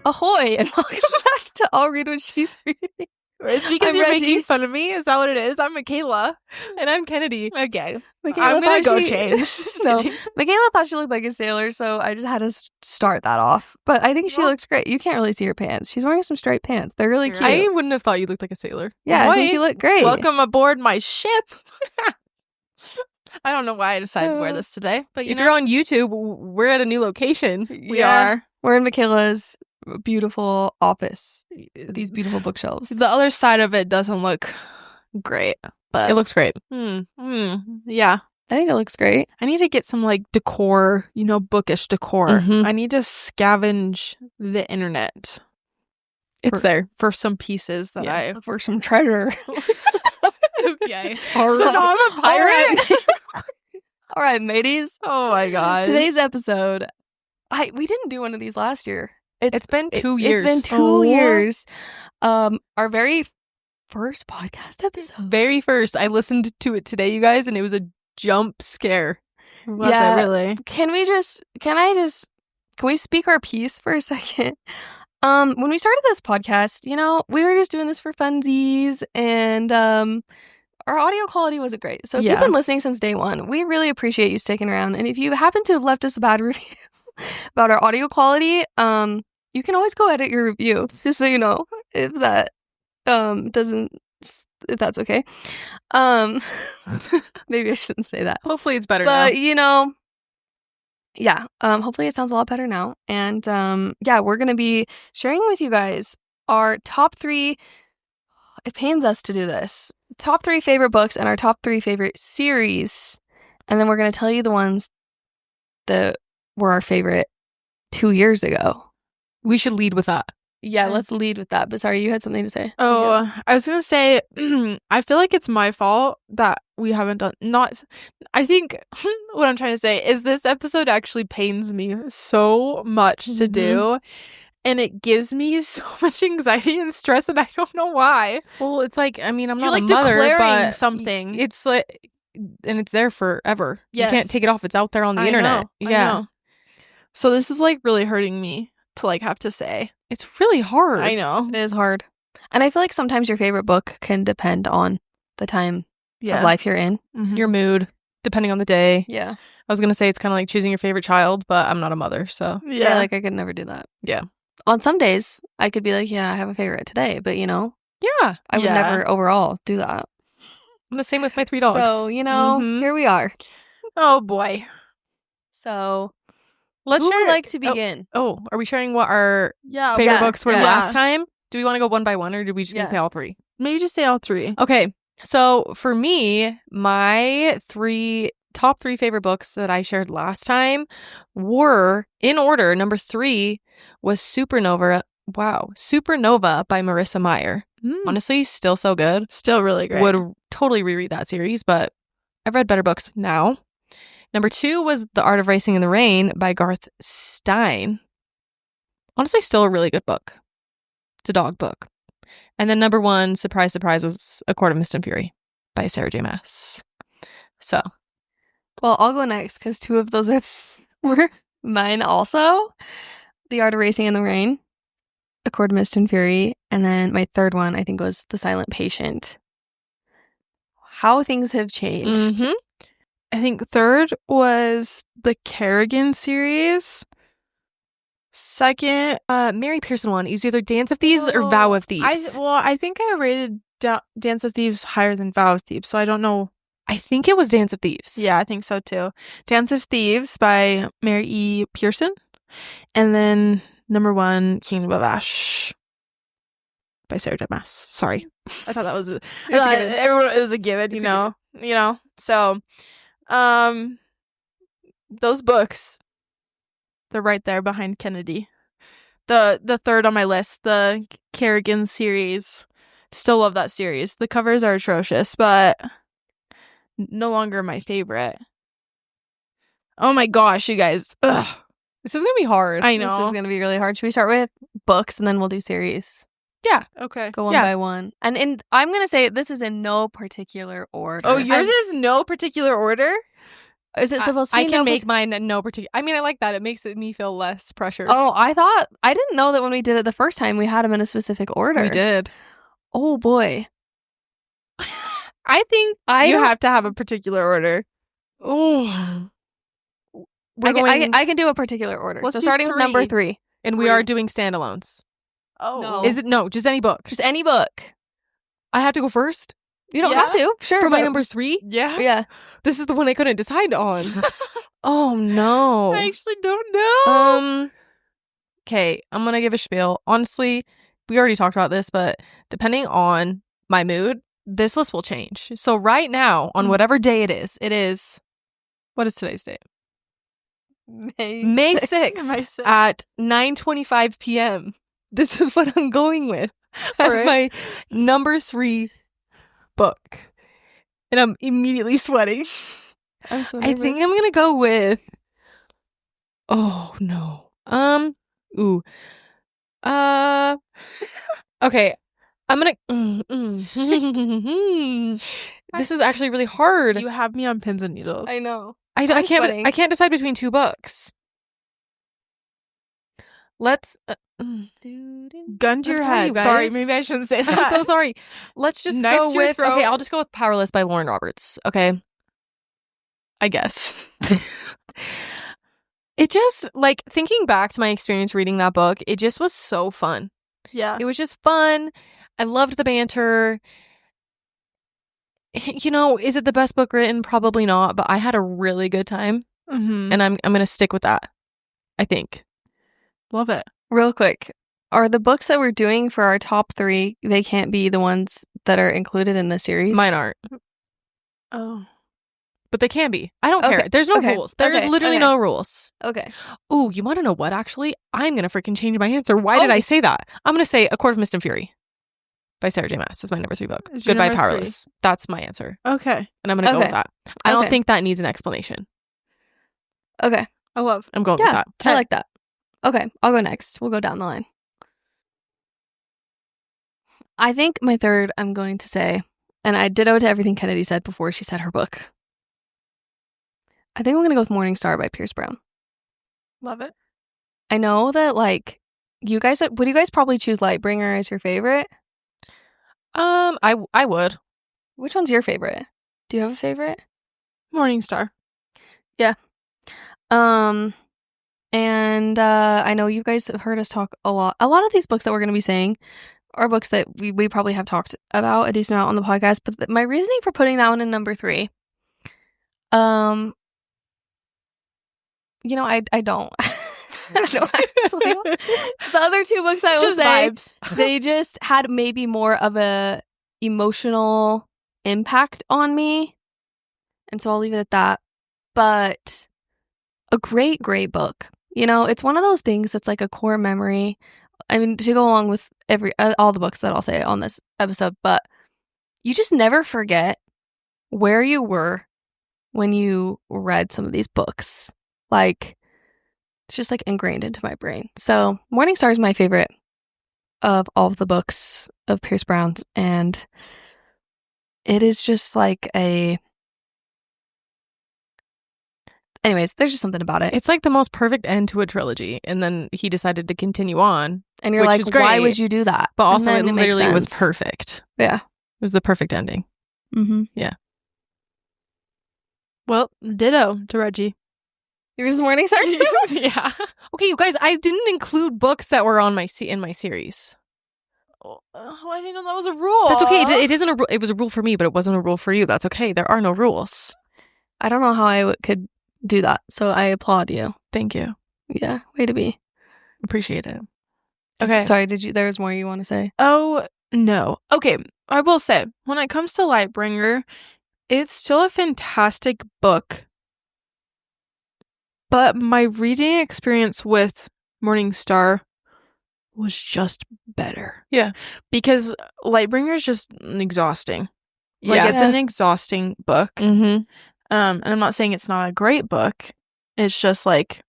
Ahoy, and welcome back to I'll Read What She's Reading. It's because I'm you're Reggie. making fun of me? Is that what it is? I'm Michaela. And I'm Kennedy. Okay. I'm going to go change. So, Michaela thought she looked like a sailor, so I just had to start that off. But I think she looks great. You can't really see her pants. She's wearing some striped pants. They're really cute. I wouldn't have thought you looked like a sailor. Yeah, I think you look great. Welcome aboard my ship. I don't know why I decided to wear this today. But if you're on YouTube, we're at a new location. We are. We're in Michaela's beautiful office with these beautiful bookshelves. The other side of it doesn't look great, but it looks great. Yeah. I think it looks great. I need to get some like decor, bookish decor. I need to scavenge the internet. It's there for some pieces that for some treasure. Okay. So now I'm a pirate. All right, mateys. Oh my god. Today's episode. We didn't do one of these last year. It's been 2 years. It's been 2 years. Our very first podcast episode. Very first. I listened to it today, you guys, and it was a jump scare. Was it really? Can we speak our piece for a second? When we started this podcast, we were just doing this for funsies, and our audio quality wasn't great. So if you've been listening since day one, we really appreciate you sticking around. And if you happen to have left us a bad review about our audio quality, you can always go edit your review, just so you know, if that if that's okay. Maybe I shouldn't say that. Hopefully it's better now. But hopefully it sounds a lot better now. And we're gonna be sharing with you guys our top 3. It pains us to do this. Top 3 favorite books and our top 3 favorite series. And then we're gonna tell you the ones that were our favorite 2 years ago. We should lead with that. Yeah, let's lead with that. But sorry, you had something to say. Oh, I was going to say, I feel like it's my fault that we haven't done, I think what I'm trying to say is this episode actually pains me so much to do. And it gives me so much anxiety and stress, and I don't know why. Well, it's like, I'm not a mother, but something. It's like, and it's there forever. Yes. You can't take it off. It's out there on the internet. I know. So this is like really hurting me to like have to say. It's really hard. I know. It is hard. And I feel like sometimes your favorite book can depend on the time of life you're in. Your mood, depending on the day. Yeah. I was going to say it's kind of like choosing your favorite child, but I'm not a mother, so. Yeah, like I could never do that. Yeah. On some days, I could be like, I have a favorite today, but Yeah. I would never overall do that. I'm the same with my 3 dogs. So, here we are. Oh, boy. So, who would like to begin? Oh, are we sharing what our favorite books were last time? Do we want to go one by one, or do we just say all 3? Maybe just say all 3. Okay. So for me, my top 3 favorite books that I shared last time were, in order, number 3 was Supernova. Wow. Supernova by Marissa Meyer. Honestly, still so good. Still really great. Would totally reread that series, but I've read better books now. Number 2 was The Art of Racing in the Rain by Garth Stein. Honestly, still a really good book. It's a dog book. And then number 1, surprise, surprise, was A Court of Mist and Fury by Sarah J. Maas. So. Well, I'll go next because 2 of those were mine also. The Art of Racing in the Rain, A Court of Mist and Fury, and then my 3rd one, I think, was The Silent Patient. How things have changed. I think 3rd was the Kerrigan series. 2nd, Mary Pearson one. It was either Dance of Thieves or Vow of Thieves. I think I rated Dance of Thieves higher than Vow of Thieves, so I don't know. I think it was Dance of Thieves. Yeah, I think so too. Dance of Thieves by Mary E. Pearson. And then number 1, Kingdom of Ash by Sarah J. Maas. Sorry. I thought that was it was a given, you know. So those books, they're right there behind Kennedy. The 3rd on my list, the Kerrigan series. Still love that series. The covers are atrocious, but no longer my favorite. Oh my gosh, you guys. Ugh. This is going to be hard. I know. This is going to be really hard. Should we start with books and then we'll do series? Yeah. Okay. Go one by one. And I'm going to say this is in no particular order. Oh, yours is no particular order? Is it supposed to be I can no make mine no particular. I mean, I like that. It makes me feel less pressure. Oh, I didn't know that when we did it the first time we had them in a specific order. We did. Oh boy. I think you have to have a particular order. Oh. I can do a particular order. Let's so do starting with number 3. And we are doing standalones. Oh. No. Is it? No, just any book. Just any book. I have to go first? You don't have to. Sure. For my number 3? Yeah. Yeah. This is the one I couldn't decide on. Oh, no. I actually don't know. Okay, I'm going to give a spiel. Honestly, we already talked about this, but depending on my mood, this list will change. So right now, on whatever day it is, what is today's date? May 6th at 9:25 p.m. This is what I'm going with as my number 3 book. And I'm immediately sweating. I'm so I think I'm going to go with oh no. Ooh. Okay. I'm going to This is actually really hard. You have me on pins and needles. I know. I can't decide between 2 books. Let's gun to your head. Sorry, maybe I shouldn't say that. I'm so sorry. Let's just Knife go to your with throat. okay, I'll just go with Powerless by Lauren Roberts. Okay. I guess. It just like thinking back to my experience reading that book, it just was so fun. Yeah. It was just fun. I loved the banter. You know, is it the best book written? Probably not, but I had a really good time. Mm-hmm. And I'm going to stick with that. I think. Love it. Real quick. Are the books that we're doing for our top 3, they can't be the ones that are included in the series? Mine aren't. Oh. But they can be. I don't care. There's no rules. There's literally no rules. Okay. Ooh, you want to know what, actually? I'm going to freaking change my answer. Why did I say that? I'm going to say A Court of Mist and Fury by Sarah J. Maas is my number 3 book. Goodbye, Powerless. That's my answer. Okay. And I'm going to go with that. I don't think that needs an explanation. Okay. I'm going with that. I like that. Okay. I'll go next. We'll go down the line. I think my 3rd, I'm going to say, and I ditto to everything Kennedy said before she said her book. I think I'm going to go with Morning Star by Pierce Brown. Love it. I know that, like, would you guys probably choose Lightbringer as your favorite? I would. Which one's your favorite? Do you have a favorite? Morningstar. Yeah. And I know you guys have heard us talk a lot. A lot of these books that we're going to be saying are books that we probably have talked about a decent amount on the podcast. But my reasoning for putting that one in number 3, you know, I don't. I don't actually. The other 2 books I will say, they just had maybe more of a emotional impact on me. And so I'll leave it at that. But a great book. You know, it's one of those things that's like a core memory. I mean, to go along with all the books that I'll say on this episode, but you just never forget where you were when you read some of these books. Like, it's just like ingrained into my brain. So Morningstar is my favorite of all of the books of Pierce Brown's, and it is just like anyways, there's just something about it. It's like the most perfect end to a trilogy, and then he decided to continue on. And you're like, why would you do that? But also, it literally was perfect. Yeah. It was the perfect ending. Mm-hmm. Yeah. Well, ditto to Reggie. Yours is Morningstar too? Yeah. Okay, you guys, I didn't include books that were on in my series. Oh, I didn't know that was a rule. That's okay. It isn't a rule. It was a rule for me, but it wasn't a rule for you. That's okay. There are no rules. I don't know how I could do that, so I applaud you. Thank you. Yeah, way to be. Appreciate it. Okay. Sorry, there's more you want to say? Oh, no. Okay, I will say, when it comes to Lightbringer, it's still a fantastic book. But my reading experience with Morningstar was just better. Yeah. Because Lightbringer is just exhausting. Like, it's an exhausting book. Mm-hmm. And I'm not saying it's not a great book. It's just like,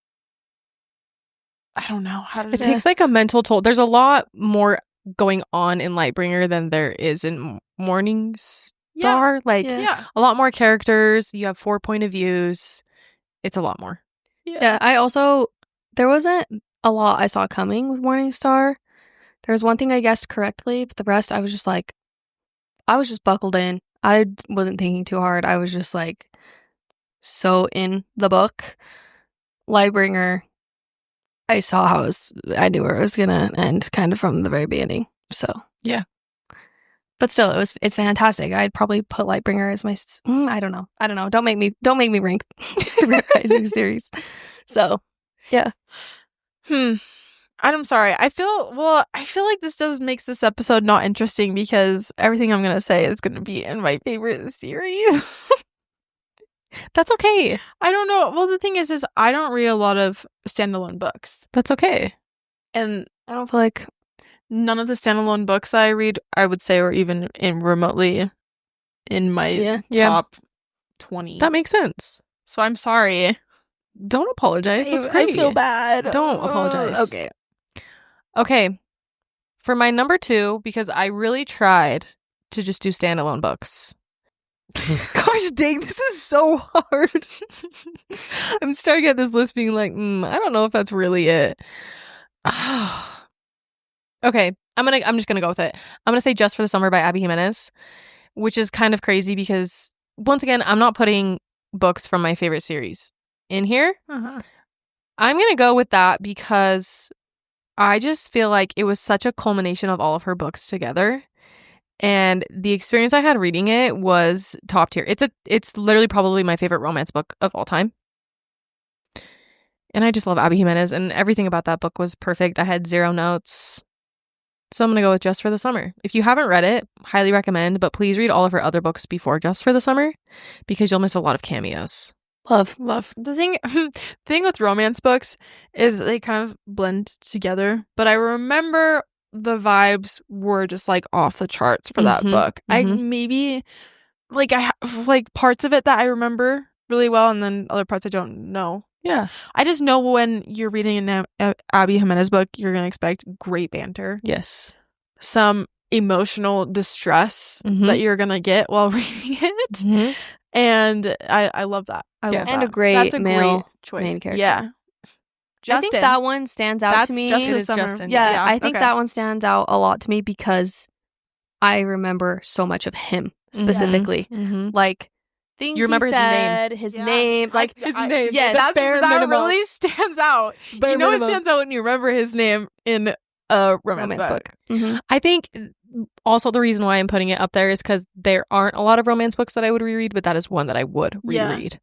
I don't know how to. It takes like a mental toll. There's a lot more going on in Lightbringer than there is in Morningstar. Like, a lot more characters. You have 4 point of views. it's a lot more. Yeah, there wasn't a lot I saw coming with Morningstar. There was one thing I guessed correctly, but the rest I was just buckled in. I wasn't thinking too hard. I was just like so in the book. Lightbringer, I knew where it was gonna end kind of from the very beginning. So Yeah. But still, it's fantastic. I'd probably put Lightbringer as my. I don't know. Don't make me rank the Red Rising series. So, yeah. I'm sorry. I feel like this makes this episode not interesting because everything I'm gonna say is gonna be in my favorite series. That's okay. I don't know. Well, the thing is I don't read a lot of standalone books. That's okay. And I don't feel like none of the standalone books I read, I would say, are even remotely in my top 20. That makes sense. So I'm sorry. Don't apologize. That's great. I feel bad. Don't apologize. Okay. For my number 2, because I really tried to just do standalone books. Gosh dang, this is so hard. I'm staring at this list being like, I don't know if that's really it. Okay, I'm just gonna go with it. I'm gonna say Just for the Summer by Abby Jimenez, which is kind of crazy because once again, I'm not putting books from my favorite series in here. I'm gonna go with that because I just feel like it was such a culmination of all of her books together. And the experience I had reading it was top tier. It's literally probably my favorite romance book of all time. And I just love Abby Jimenez, and everything about that book was perfect. I had 0 notes. So I'm going to go with Just for the Summer. If you haven't read it, highly recommend, but please read all of her other books before Just for the Summer because you'll miss a lot of cameos. Love. The thing with romance books is they kind of blend together, but I remember the vibes were just like off the charts for that book. I maybe like I have like parts of it that I remember really well, and then other parts I don't know. Yeah, I just know when you're reading an Abby Jimenez book, you're gonna expect great banter. Yes, some emotional distress that you're gonna get while reading it, and I love that. I love and that. a great That's a male great choice. main character. Yeah. Justin. I think that one stands out to me. Just for the Summer. Justin. Yeah, I think that one stands out a lot to me because I remember so much of him specifically. Like things you remember he said, his name, like his name. Yes, that really stands out. Bare minimum. It stands out when you remember his name in a romance book. I think also the reason why I'm putting it up there is because there aren't a lot of romance books that I would reread, but that is one that I would reread.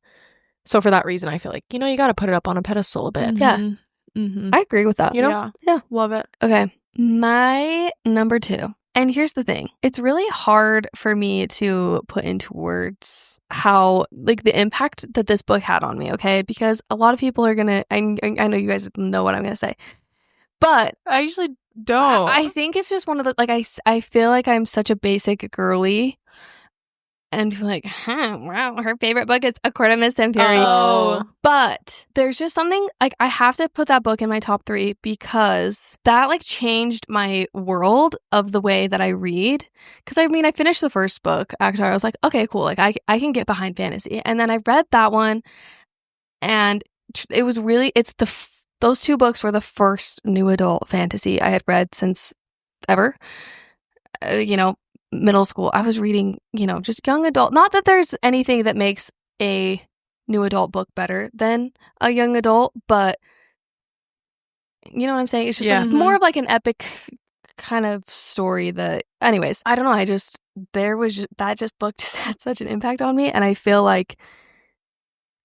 So for that reason, I feel like, you got to put it up on a pedestal a bit. Yeah. I agree with that. Yeah. Love it. Okay. My number 2. And here's the thing. It's really hard for me to put into words how, like, the impact that this book had on me, okay? Because a lot of people are going to, I know you guys know what I'm going to say. But I usually don't. I think it's just one of the, like, I feel like I'm such a basic girly. And be like, wow, her favorite book is A Court of Miss Temperi. Oh. But there's just something, like, I have to put that book in my top 3 because that, like, changed my world of the way that I read. Because, I mean, I finished the first book, Akatar. I was like, okay, cool. Like, I can get behind fantasy. And then I read that one, and it was really, those 2 books were the first new adult fantasy I had read since ever. Middle school, I was reading, just young adult. Not that there's anything that makes a new adult book better than a young adult, but you know what I'm saying? It's just like more of like an epic kind of story that, anyways, I don't know. That book just had such an impact on me. And I feel like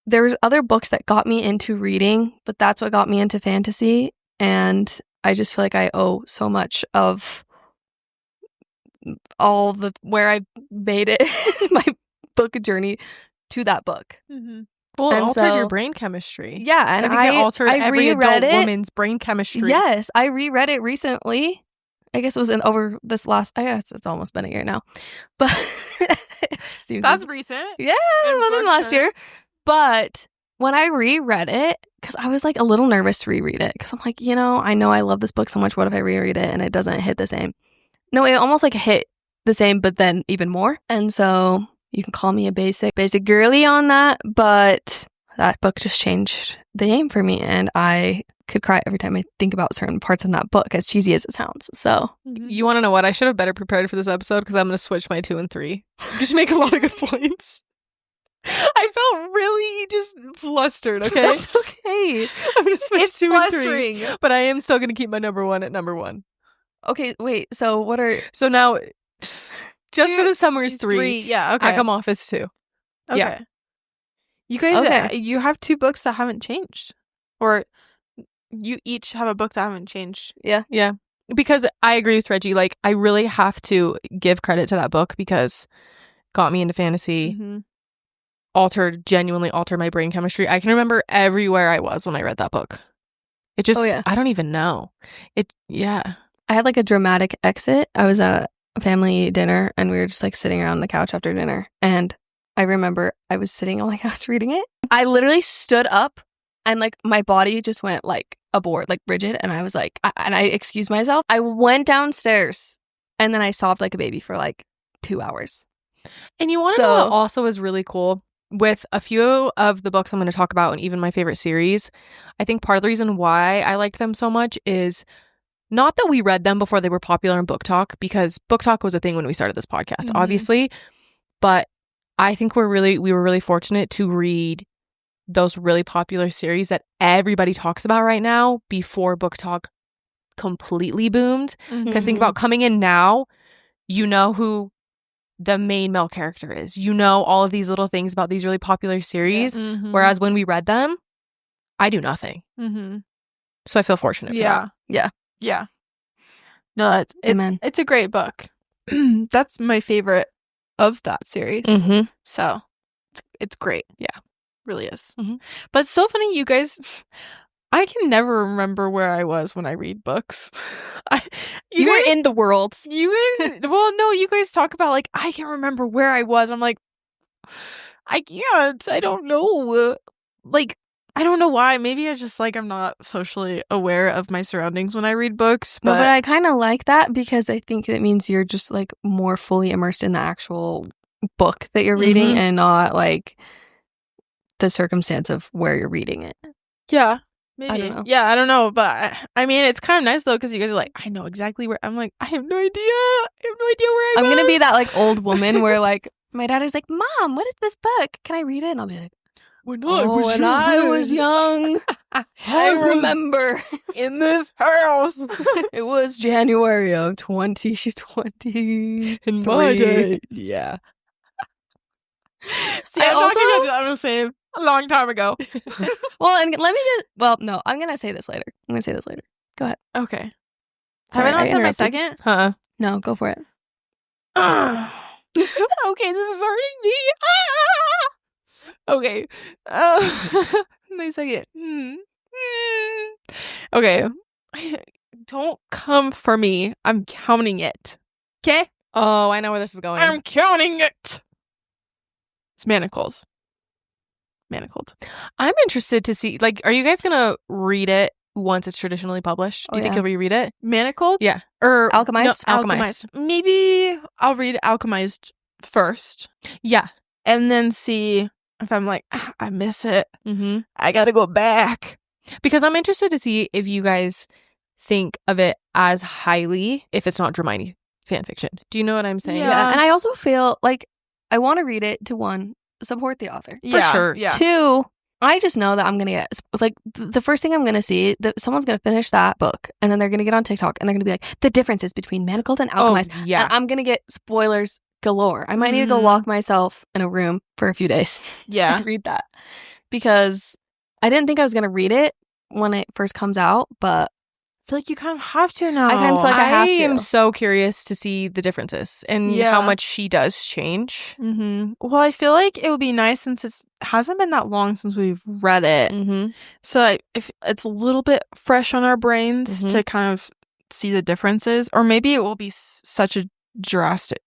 there's other books that got me into reading, but that's what got me into fantasy. And I just feel like I owe so much of all the where I made it my book journey to that book. Well, it altered your brain chemistry. Yeah, and I think it altered every adult woman's brain chemistry. Yes, I reread it recently. I guess it was over this last. I guess it's almost been a year now, but that's recent. Yeah, more than last year. But when I reread it, because I was like a little nervous to reread it, because I'm like, I know I love this book so much. What if I reread it and it doesn't hit the same? No, it almost like hit the same, but then even more. And so you can call me a basic girly on that, but that book just changed the game for me, and I could cry every time I think about certain parts in that book, as cheesy as it sounds. So You want to know what? I should have better prepared for this episode because I'm going to switch my 2 and 3. Just make a lot of good points. I felt really just flustered, okay? that's okay. I'm going to switch It's 2 and 3. flustering. But I am still going to keep my number 1 at number 1. Okay, wait. So what are So now, just for the summer is 3. Yeah, okay. I come off as 2. Okay. Yeah. You guys, Okay. you have 2 books that haven't changed. Or you each have a book that haven't changed. Yeah. Because I agree with Reggie. Like, I really have to give credit to that book because it got me into fantasy. Mm-hmm. Genuinely altered my brain chemistry. I can remember everywhere I was when I read that book. It just, I don't even know. I had like a dramatic exit. I was at a family dinner and we were just like sitting around the couch after dinner. And I remember I was sitting on the couch reading it. I literally stood up and like my body just went like a board, like rigid. And I was like, and I excused myself. I went downstairs and then I sobbed like a baby for like 2 hours. And you want to know what also is really cool? With a few of the books I'm going to talk about and even my favorite series, I think part of the reason why I liked them so much is not that we read them before they were popular in Book Talk, because Book Talk was a thing when we started this podcast, obviously. But I think we were really fortunate to read those really popular series that everybody talks about right now before Book Talk completely boomed. Because think about coming in now, you know who the main male character is. You know all of these little things about these really popular series. Whereas when we read them, I do nothing. So I feel fortunate for that. Yeah. No, it's a great book. That's my favorite of that series. So it's great. Yeah. Really is. But it's so funny, you guys. I can never remember where I was when I read books. You were in the world. You guys, well, no, you guys talk about like, I can remember where I was. I'm like, I can't. I don't know. Like, I don't know why. Maybe I just like, I'm not socially aware of my surroundings when I read books. But, But I kind of like that because I think it means you're just like more fully immersed in the actual book that you're reading and not like the circumstance of where you're reading it. Yeah. Maybe. I don't know. Yeah, I don't know. But I mean, it's kind of nice though, because you guys are like, I know exactly where. I'm like, I have no idea. I have no idea where I'm was. going to be that like old woman where like my dad is like, Mom, what is this book? Can I read it? And I'll be like, When I was young, I remember in this house. it was January of 2020. In my day. Yeah. See, I'm the same. A long time ago. Well, and let me just, well, no, I'm going to say this later. Go ahead. Okay. Sorry, Have I not said my interrupted. second? Huh. No, go for it. Okay, this is hurting me. Okay. My second. Okay. Don't come for me. I'm counting it. Okay? Oh, I know where this is going. I'm counting it. It's Manacles. Manacled. I'm interested to see, like, are you guys gonna read it once it's traditionally published? Do you think you'll reread it? Manacled? Yeah. Or Alchemized? No, Alchemized. Maybe I'll read Alchemized first. Yeah. And then see if I'm like, I miss it. I gotta go back. Because I'm interested to see if you guys think of it as highly if it's not Hermione fan fiction. Do you know what I'm saying? Yeah. And I also feel like I want to read it to one, support the author. For sure. Yeah. Two, I just know that I'm going to get, like, the first thing I'm going to see, that someone's going to finish that book, and then they're going to get on TikTok, and they're going to be like, the differences between Manacled and Alchemized. Oh, yeah. And I'm going to get spoilers galore. I might need to go lock myself in a room for a few days Yeah. and read that. Because I didn't think I was going to read it when it first comes out, but I feel like you kind of have to now. I kind of feel like I have to. am so curious to see the differences and how much she does change. Well, I feel like it would be nice since it hasn't been that long since we've read it. So if it's a little bit fresh on our brains to kind of see the differences, or maybe it will be such a drastic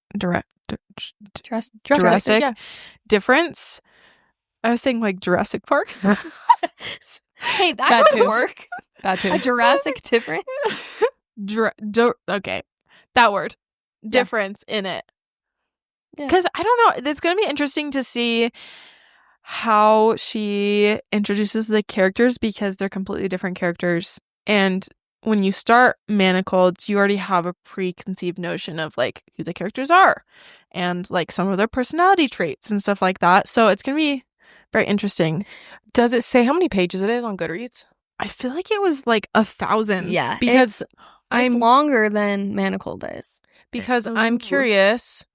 difference. I was saying like Jurassic Park. hey, that That would too. work. That too. A Jurassic difference? Okay. That word. Difference in it. Yeah. Because I don't know. It's going to be interesting to see how she introduces the characters, because they're completely different characters. And when you start Manacled, you already have a preconceived notion of like who the characters are and like some of their personality traits and stuff like that. So it's going to be very interesting. Does it say how many pages it is on Goodreads? I feel like it was like 1,000. Yeah, Because it's longer than Manacled is. Because I'm curious.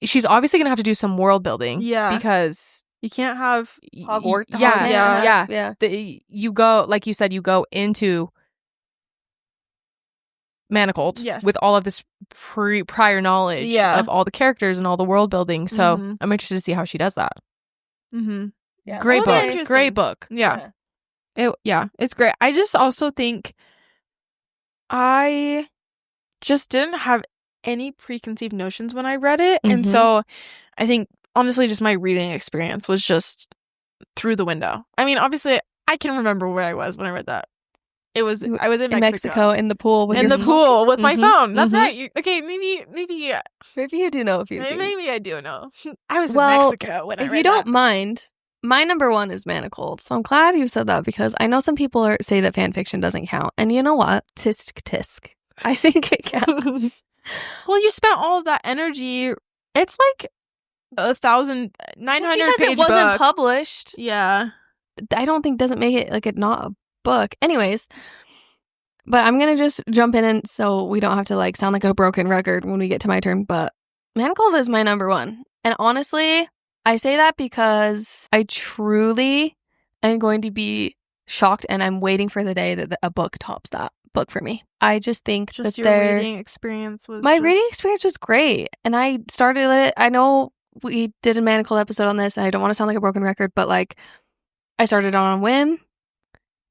She's obviously going to have to do some world building. Yeah. Because you can't have Hogwarts. Yeah. You go, like you said, you go into Manacled with all of this prior knowledge of all the characters and all the world building. So I'm interested to see how she does that. Yeah, Great book. Great book. Yeah. It's great. I just also think I just didn't have any preconceived notions when I read it. And so I think honestly just my reading experience was just through the window. I mean, obviously I can remember where I was when I read that. I was in Mexico in the pool with pool with my phone. That's right. Okay, maybe you do know a few things. Maybe I do know. I was in Mexico when I read that. If you don't mind, my number one is Manacled. So I'm glad you said that, because I know some people say that fan fiction doesn't count. And you know what? Tisk tisk. I think it counts. Well, you spent all of that energy. It's like 1,900 because page it wasn't book. published. Yeah. I don't think doesn't make it like it not a book. Anyways, but I'm gonna just jump in, and so we don't have to like sound like a broken record when we get to my turn. But Manacled is my number one. And honestly, I say that because I truly am going to be shocked, and I'm waiting for the day that a book tops that book for me. I just think Just that your reading experience was reading experience was great. And I started it. I know we did a Manacled episode on this, and I don't want to sound like a broken record, but like I started on a whim,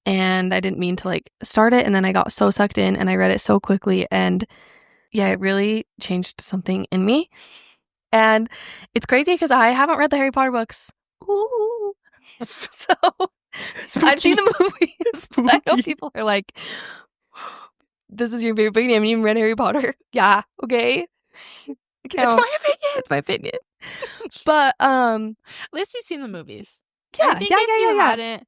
and I didn't mean to like start it, and then I got so sucked in and I read it so quickly, and yeah, it really changed something in me. And it's crazy because I haven't read the Harry Potter books. Ooh. So I've seen the movies. I know people are like, this is your favorite book, you haven't even read Harry Potter. Yeah, okay. It's my opinion. It's my opinion. But at least you've seen the movies. Yeah, yeah.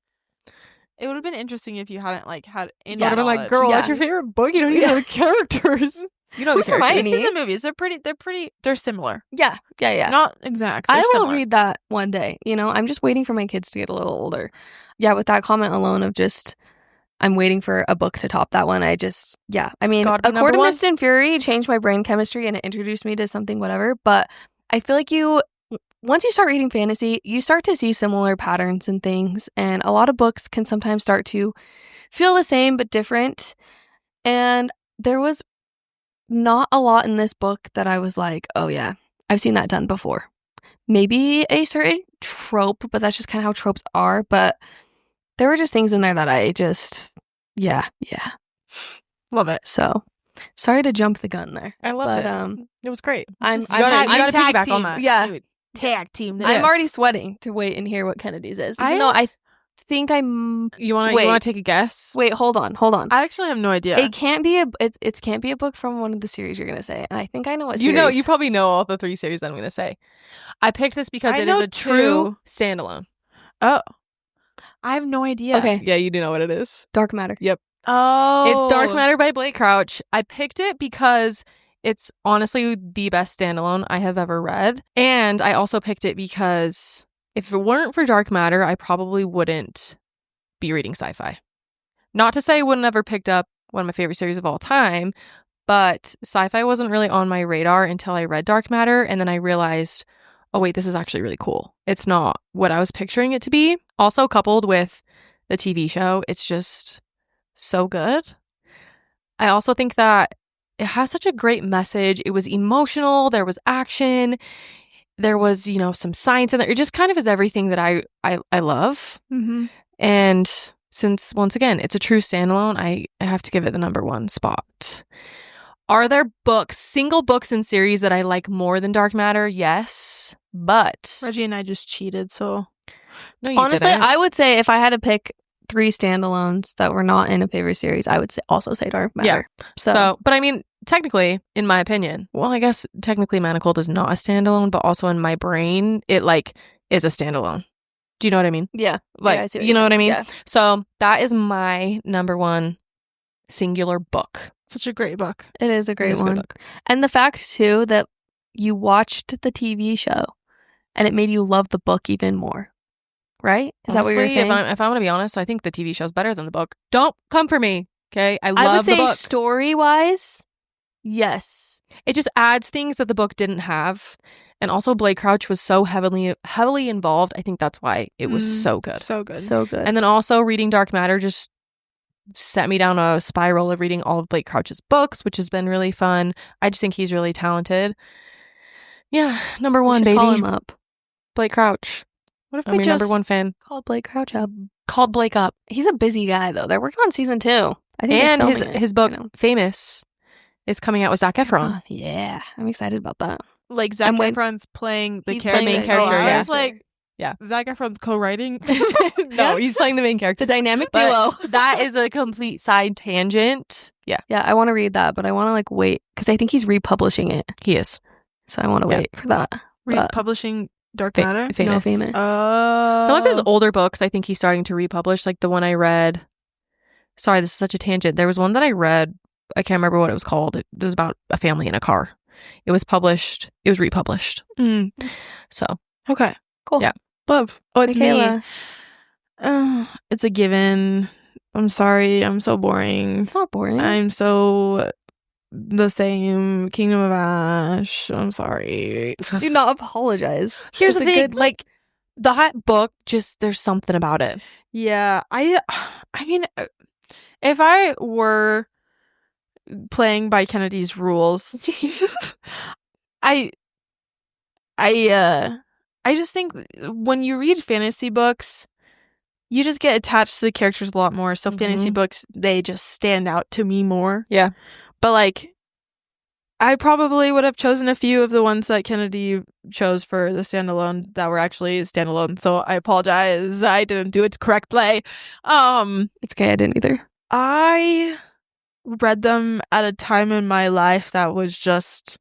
It would have been interesting if you hadn't like had any. Would have been like, girl, that's your favorite book. You don't even know the characters. You know the characters. You've seen the movies. They're similar. Yeah. Not exact. I will read that one day. You know, I'm just waiting for my kids to get a little older. Yeah, with that comment alone of just, I'm waiting for a book to top that one. I mean, A Court of Mist and Fury changed my brain chemistry and it introduced me to something, whatever. But I feel like once you start reading fantasy, you start to see similar patterns and things. And a lot of books can sometimes start to feel the same but different. And there was not a lot in this book that I was like, oh yeah, I've seen that done before. Maybe a certain trope, but that's just kind of how tropes are. But there were just things in there that I just, yeah. Love it. So, sorry to jump the gun there. I loved it. It was great. I'm gotta piggyback on that. Yeah. Tag team. I'm already sweating to wait and hear what Kennedy's is. Even though I think I'm. You want to take a guess? Wait, hold on. I actually have no idea. It can't be it can't be a book from one of the series you're gonna say, and I think I know what series. You know, you probably know all the 3 series that I'm gonna say. I picked this because it is a true standalone. Oh, I have no idea. Okay, yeah, you do know what it is. Dark Matter. Yep. Oh, it's Dark Matter by Blake Crouch. I picked it because it's honestly the best standalone I have ever read, and I also picked it because if it weren't for Dark Matter, I probably wouldn't be reading sci-fi. Not to say I wouldn't ever picked up one of my favorite series of all time, but sci-fi wasn't really on my radar until I read Dark Matter, and then I realized, oh wait, this is actually really cool. It's not what I was picturing it to be. Also coupled with the TV show, it's just so good. I also think that it has such a great message. It was emotional, there was action, there was, some science in there. It just kind of is everything that I love. Mm-hmm. And since, once again, it's a true standalone, I have to give it the number 1 spot. Are there single books in series that I like more than Dark Matter? Yes, but Reggie and I just cheated, so no, you honestly, didn't. I would say if I had to pick 3 standalones that were not in a favorite series, I would also say Dark Matter. Yeah. So, but I mean, technically, in my opinion, well, I guess technically Manacled is not a standalone, but also in my brain, it is a standalone. Do you know what I mean? Yeah. Like, I see you know what I mean? Yeah. So that is my number one singular book. Such a great book. It is a It great is a good one. book. And the fact, too, that you watched the TV show and it made you love the book even more. Right? Is that what you're Honestly, saying? if I'm going to be honest, I think the TV show's better than the book. Don't come for me, okay? I would love the say book. story-wise, yes. It just adds things that the book didn't have. And also Blake Crouch was so heavily involved. I think that's why it was so good. So good. So good. And then also reading Dark Matter just set me down a spiral of reading all of Blake Crouch's books, which has been really fun. I just think he's really talented. Yeah, number We one, should baby. call him up. Blake Crouch. What if I'm we your just number one fan. Called Blake Crouch up. Called Blake up. He's a busy guy, though. They're working on season 2. I think And they're his filming it, his book, you know. Famous, is coming out with Zac Efron. Yeah. I'm excited about that. like Zac I'm wait- Efron's playing the He's character. playing main character, I yeah. was like, Yeah. Zac Efron's co-writing. No, he's playing the main character. The dynamic But duo. that is a complete side tangent. Yeah, Yeah, I want to read that, but I want to wait because I think he's republishing it. he is. So I want to Yeah. wait for that. But- Publishing Dark Fa- Matter. Famous. No, Famous. Some of his older books, I think he's starting to republish. Like the one I read. Sorry, this is such a tangent. There was one that I read. I can't remember what it was called. It was about a family in a car. It was published. It was republished. Mm. So Okay. Cool. Yeah. Love. Oh, it's me. Michaela. It's a given. I'm sorry. I'm so boring. It's not boring. I'm so the same. Kingdom of Ash. I'm sorry. Do not apologize. here's It's the a thing. good- Like that book, just there's something about it. Yeah, I mean, if I were playing by Kennedy's rules, I just think when you read fantasy books, you just get attached to the characters a lot more. So fantasy books, they just stand out to me more. Yeah. But like, I probably would have chosen a few of the ones that Kennedy chose for the standalone that were actually standalone. So I apologize. I didn't do it correctly. It's okay. I didn't either. I read them at a time in my life that was just,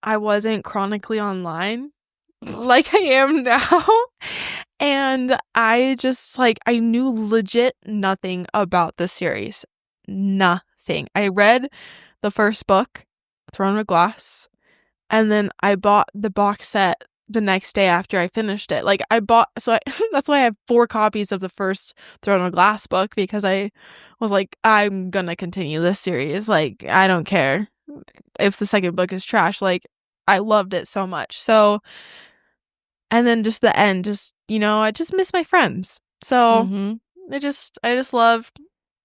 I wasn't chronically online like I am now. And I just I knew legit nothing about the series. Nothing. I read the first book, Throne of Glass, and then I bought the box set the next day after I finished it. That's why I have 4 copies of the first Throne of Glass book, because I was like, I'm gonna continue this series. Like, I don't care if the second book is trash. Like, I loved it so much. So, and then just the end, I just miss my friends. So I just love,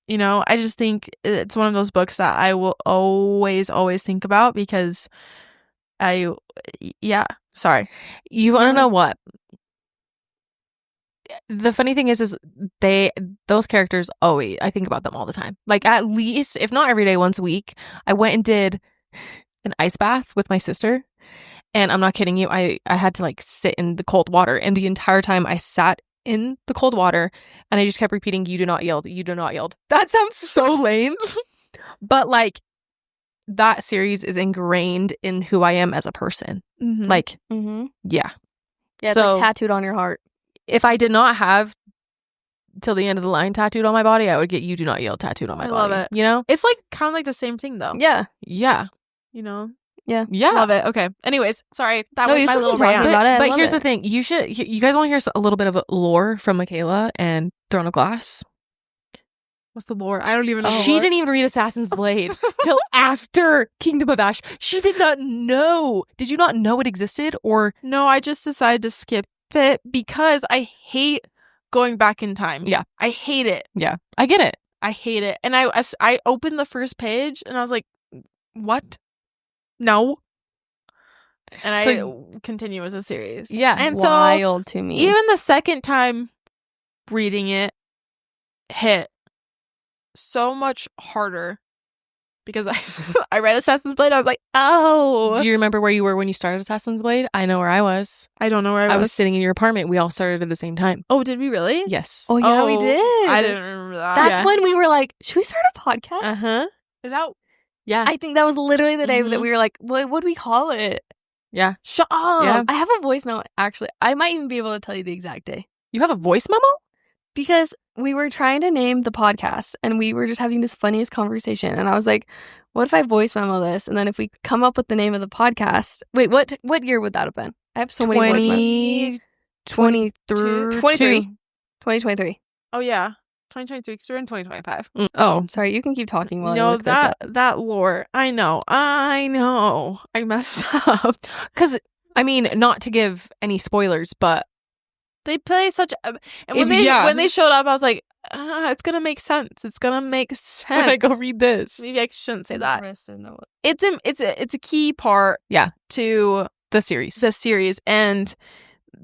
I just think it's one of those books that I will always think about, because sorry. You want to know what? The funny thing is those characters always, I think about them all the time. Like, at least, if not every day, once a week, I went and did an ice bath with my sister. And I'm not kidding you. I had to sit in the cold water. And the entire time I sat in the cold water and I just kept repeating, "You do not yield. You do not yield." That sounds so lame. But that series is ingrained in who I am as a person. Yeah. Yeah, it's So- tattooed on your heart. If I did not have till the end of the line tattooed on my body, I would get "You do not yield" tattooed on my I body. love it. You know? It's kind of the same thing though. Yeah. Yeah. Yeah. Yeah. Love it. Okay. Anyways, sorry. That No, was you my can little keep talking rant. about it. I But love here's it. the thing. You guys want to hear a little bit of lore from Michaela and Throne of Glass? What's the lore? I don't even know. She didn't even read Assassin's Blade till after Kingdom of Ash. She did not know. Did you not know it existed? Or No, I just decided to skip it because I hate going back in time. Yeah. I hate it. yeah, I get it. I hate it. And I opened the first page and I was like, what? No. And I continue as a series. Yeah. And Wild to me. even the second time reading it hit so much harder because I read Assassin's Blade. I was like, oh. Do you remember where you were when you started Assassin's Blade? I know where I was. I don't know where I was sitting in your apartment. We all started at the same time. Oh, did we really? Yes. Oh, yeah, we Oh, did. I didn't remember that. That's Yeah. when we were like, should we start a podcast? Uh-huh. Is that Yeah. I think that was literally the day that Mhm. we were like, what would we call it? Yeah. Shut up. Yeah. I have a voice note, actually. I might even be able to tell you the exact day. You have a voice memo? Because we were trying to name the podcast and we were just having this funniest conversation. And I was like, what if I voice memo this? And then if we come up with the name of the podcast. Wait, what year would that have been? I have so many voice memos. 2023. Oh, yeah. 2023, because we're in 2025. Oh, sorry. You can keep talking while I No, look this up. that lore. I know. I messed up. Because, I mean, not to give any spoilers, but They play such and when they showed up, I was like, it's gonna make sense. It's gonna make sense. when I go read this. Maybe I shouldn't say that. Know It's a key part, to The series. and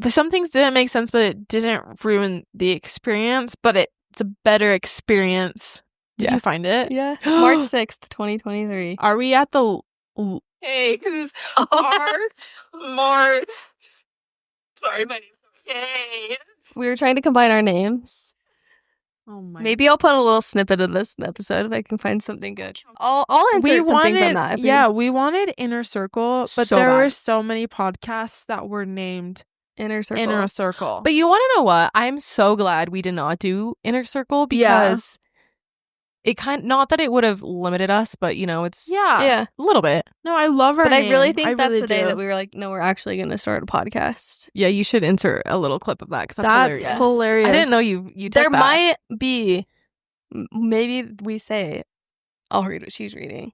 some things didn't make sense, but it didn't ruin the experience. But it's a better experience. Did you find it? Yeah. March 6th, 2023. Are we at the? Hey, because it's March. Sorry, my name's okay. We were trying to combine our names. Oh my. Maybe I'll put a little snippet of this episode if I can find something good. I'll insert something from that. We wanted Inner Circle, but So there bad. were so many podcasts that were named Inner Circle. Inner Circle. But you want to know what? I'm so glad we did not do Inner Circle because it not that it would have limited us, but it's Yeah. a little bit. No, I love our But name. I really think that's really the day do. that we were like, no, we're actually going to start a podcast. Yeah, you should insert a little clip of that because that's hilarious. hilarious. I didn't know you did There that. might be, maybe we say, I'll read what she's reading.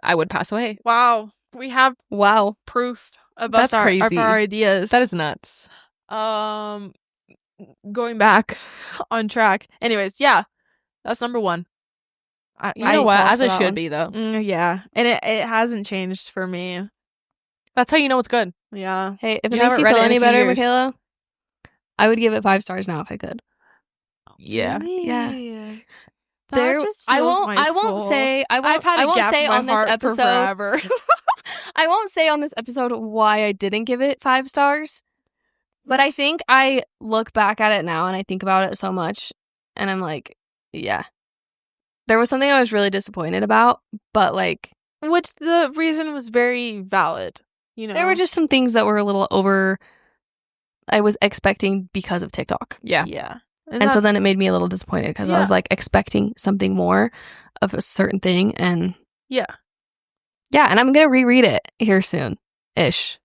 I would pass away. Wow, we have Wow. proof of That's us crazy. of our ideas. That is nuts. Going back on track. Anyways, yeah, that's number one. You know what? paused As for it that should one. be, though. Yeah, and it hasn't changed for me. That's how you know it's good. Yeah. Hey, if it You makes haven't you read feel it in a any few better, years. Michaela, I would give it 5 stars now if I could. Yeah. Yeah. That just I heals won't. my I won't soul. say. I won't. I've had I a won't gap say in my on this heart for episode. forever. I won't say on this episode why I didn't give it 5 stars, but I think I look back at it now and I think about it so much, and I'm like, yeah, there was something I was really disappointed about, but like, Which the reason was very valid. there were just some things that were a little over. I was expecting because of TikTok, Yeah. Yeah. and so then it made me a little disappointed because I was like expecting something more of a certain thing, and yeah. and I'm gonna reread it here soon, ish,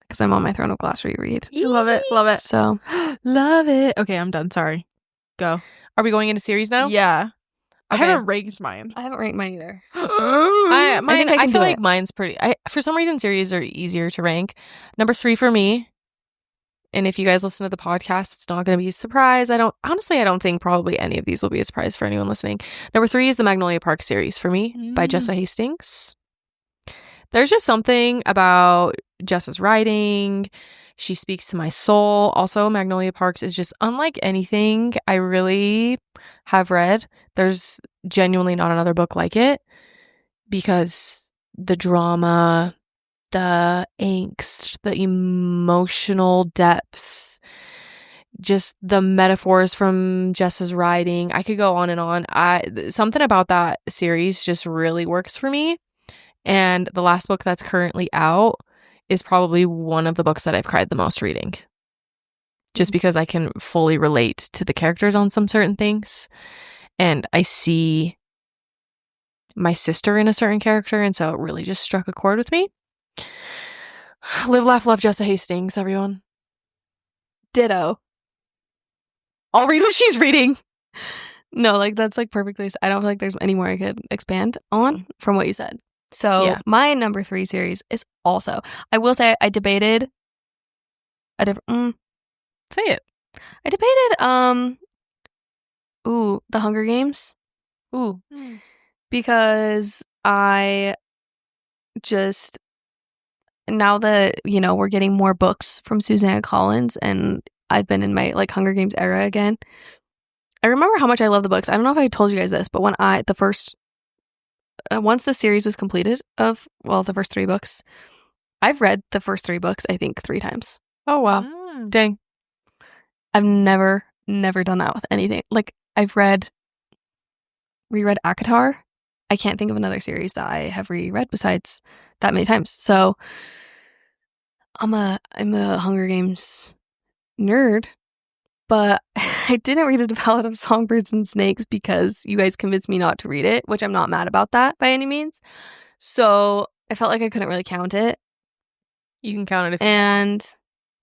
because I'm on my Throne of Glass reread. Love it. Love it. So Love it. Okay, I'm done. Sorry. Go. Are we going into series now? Yeah. I Okay. haven't ranked mine. I haven't ranked mine either. I think I can feel do like it. mine's pretty. For some reason, series are easier to rank. Number 3 for me. And if you guys listen to the podcast, it's not going to be a surprise. I don't think probably any of these will be a surprise for anyone listening. Number 3 is the Magnolia Park series for me by Jessa Hastings. There's just something about Jessa's writing. She speaks to my soul. Also, Magnolia Parks is just unlike anything I really have read. There's genuinely not another book like it because the drama, the angst, the emotional depth, just the metaphors from Jessa's writing. I could go on and on. Something about that series just really works for me. And the last book that's currently out is probably one of the books that I've cried the most reading. Just because I can fully relate to the characters on some certain things. And I see my sister in a certain character, and so it really just struck a chord with me. Live, laugh, love Jessa Hastings, everyone. Ditto. I'll read what she's reading. No, like that's like perfectly. I don't feel like there's any more I could expand on from what you said. So Yeah. my number 3 series is also. I will say I debated a different. Say it. I debated The Hunger Games Ooh. because I just now that we're getting more books from Susanna Collins and I've been in my like Hunger Games era again. I remember how much I love the books. I don't know if I told you guys this, but when once the series was completed of the first 3 books, I've read the first 3 books I think 3 times. Oh, wow. Dang. I've never done that with anything. Like I've reread ACOTAR. I can't think of another series that I have reread besides that many times. So I'm a Hunger Games nerd, but I didn't read A Ballad of Songbirds and Snakes because you guys convinced me not to read it, which I'm not mad about that by any means. So I felt like I couldn't really count it. You can count it if And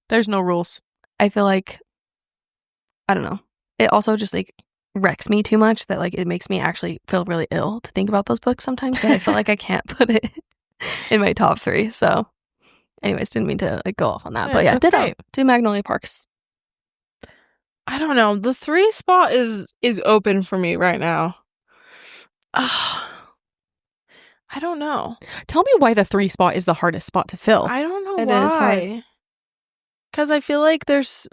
there's no rules. I feel like, I don't know. It also just like wrecks me too much that like it makes me actually feel really ill to think about those books sometimes. That I feel like I can't put it in my top 3. So anyways, didn't mean to like go off on that. But yeah, ditto to Magnolia Parks. I don't know. The 3 spot is open for me right now. I don't know. Tell me why the 3 spot is the hardest spot to fill. I don't know It why. is hard. Because I feel like there's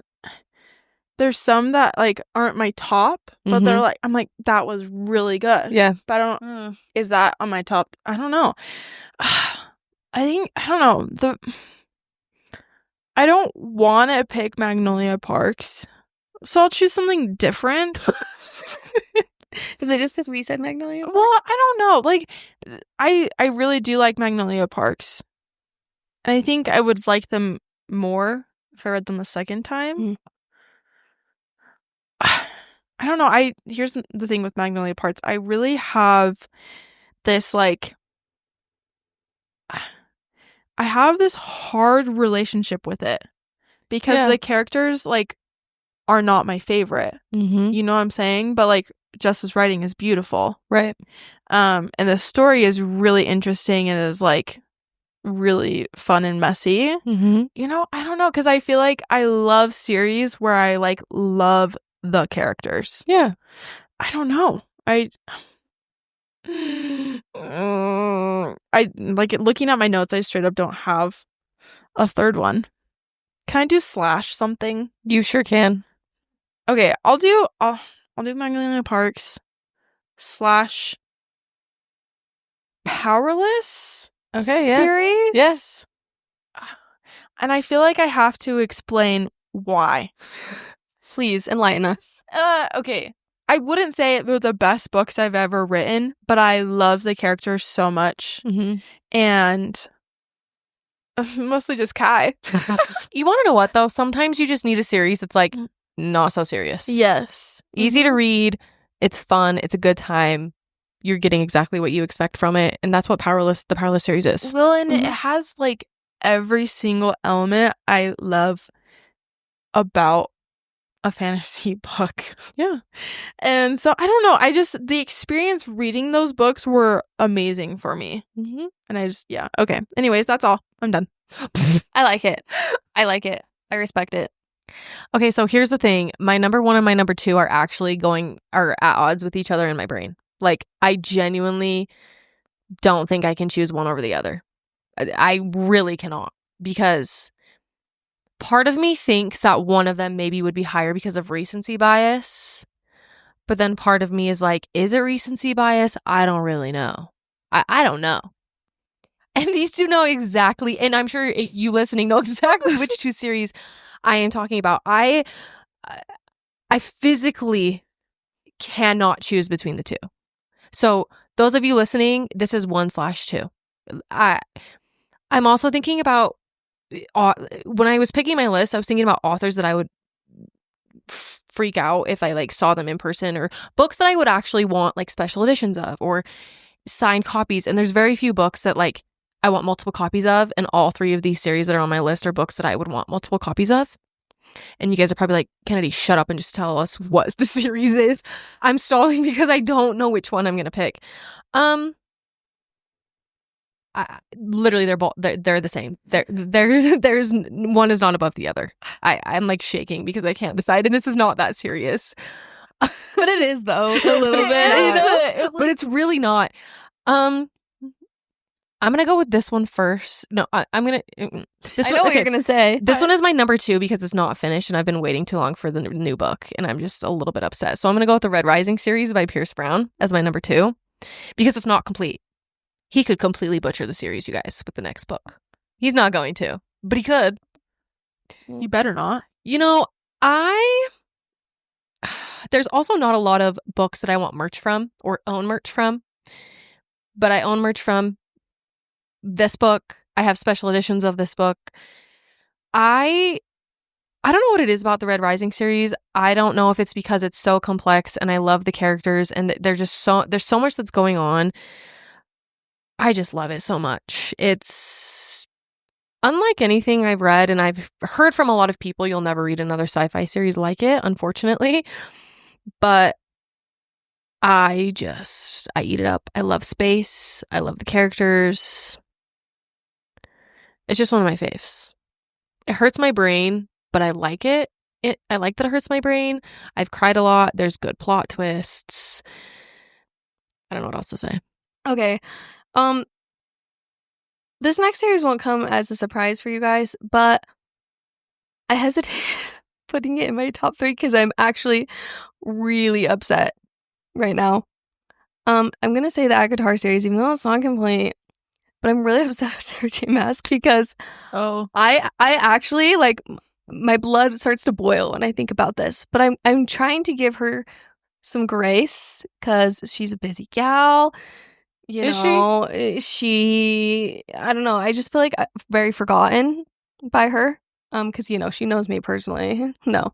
some that like aren't my top, but they're like, I'm like, that was really good. Yeah. But I don't, is that on my top? I don't know. I don't know. I don't want to pick Magnolia Parks, so I'll choose something different. Is it just because we said Magnolia Parks? Well, I don't know. Like, I really do like Magnolia Parks. And I think I would like them more if I read them a second time. I don't know. Here's the thing with Magnolia Parks. I really have this, like, I have this hard relationship with it because the characters, like, are not my favorite. You know what I'm saying? But, like, Jess's writing is beautiful. Right. And the story is really interesting and is, like, really fun and messy. You know, I don't know, because I feel like I love series where I, like, love the characters. Yeah. I don't know. I like looking at my notes, I straight up don't have a third one. Can I do slash something? You sure can. Okay, I'll do Magnolia Parks slash Powerless series. Yes. And I feel like I have to explain why. Please enlighten us. Okay. I wouldn't say they're the best books I've ever written, but I love the characters so much. And mostly just Kai. You want to know what, though? Sometimes you just need a series that's, like, not so serious. Yes. Easy to read. It's fun. It's a good time. You're getting exactly what you expect from it. And that's what the Powerless series is. Well, and it has, like, every single element I love about a fantasy book. Yeah. And so I don't know. The experience reading those books were amazing for me. And I just, okay. Anyways, that's all. I'm done. I like it. I respect it. Okay, so here's the thing. My number 1 and my number 2 are at odds with each other in my brain. Like, I genuinely don't think I can choose one over the other. I really cannot, because part of me thinks that one of them maybe would be higher because of recency bias. But then part of me is like, is it recency bias? I don't really know. I don't know. And these two know exactly, and I'm sure you listening know exactly which 2 series I am talking about. I physically cannot choose between the 2. So those of you listening, this is 1/2. I'm also thinking about, when I was picking my list, I was thinking about authors that I would freak out if I like saw them in person, or books that I would actually want like special editions of or signed copies. And there's very few books that like I want multiple copies of, and all 3 of these series that are on my list are books that I would want multiple copies of. And you guys are probably like, Kennedy, shut up and just tell us what the series is. I'm stalling because I don't know which one I'm gonna pick. Literally, they're the same. There's one is not above the other. I'm like shaking because I can't decide, and this is not that serious. But it is, though, a little bit. Yeah. But it's really not. I'm gonna go with this one first. No, I'm gonna. I know what you're gonna say. This one is my number 2 because it's not finished, and I've been waiting too long for the new book, and I'm just a little bit upset. So I'm gonna go with the Red Rising series by Pierce Brown as my number 2 because it's not complete. He could completely butcher the series, you guys, with the next book. He's not going to, but he could. You better not. You know, there's also not a lot of books that I want merch from or own merch from, but I own merch from this book. I have special editions of this book. I don't know what it is about the Red Rising series. I don't know if it's because it's so complex and I love the characters and there's so much that's going on. I just love it so much. It's unlike anything I've read, and I've heard from a lot of people you'll never read another sci-fi series like it, unfortunately. But I eat it up. I love space. I love the characters. It's just one of my faves. It hurts my brain, but I like it. I like that it hurts my brain. I've cried a lot. There's good plot twists. I don't know what else to say. Okay. This next series won't come as a surprise for you guys, but I hesitate putting it in my top 3 because I'm actually really upset right now. I'm gonna say the ACOTAR series, even though it's not a complaint, but I'm really upset with Sarah J. Maas because I actually, like, my blood starts to boil when I think about this. But I'm trying to give her some grace because she's a busy gal. Is she? I don't know. I just feel like I'm very forgotten by her. Because she knows me personally. No.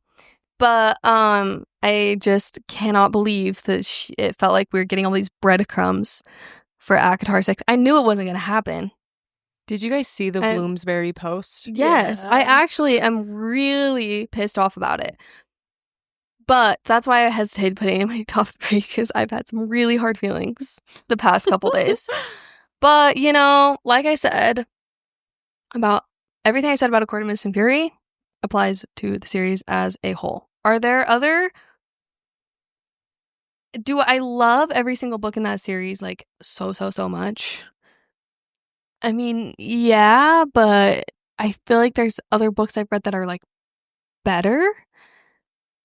But I just cannot believe that it felt like we were getting all these breadcrumbs for ACOTAR 6. I knew it wasn't going to happen. Did you guys see the Bloomsbury post? Yes. Yeah. I actually am really pissed off about it. But that's why I hesitated putting it in my top 3, because I've had some really hard feelings the past couple days. But, like I said, about everything I said about A Court of Mist and Fury applies to the series as a whole. Are there other... Do I love every single book in that series, like, so much? I mean, yeah, but I feel like there's other books I've read that are, like, better.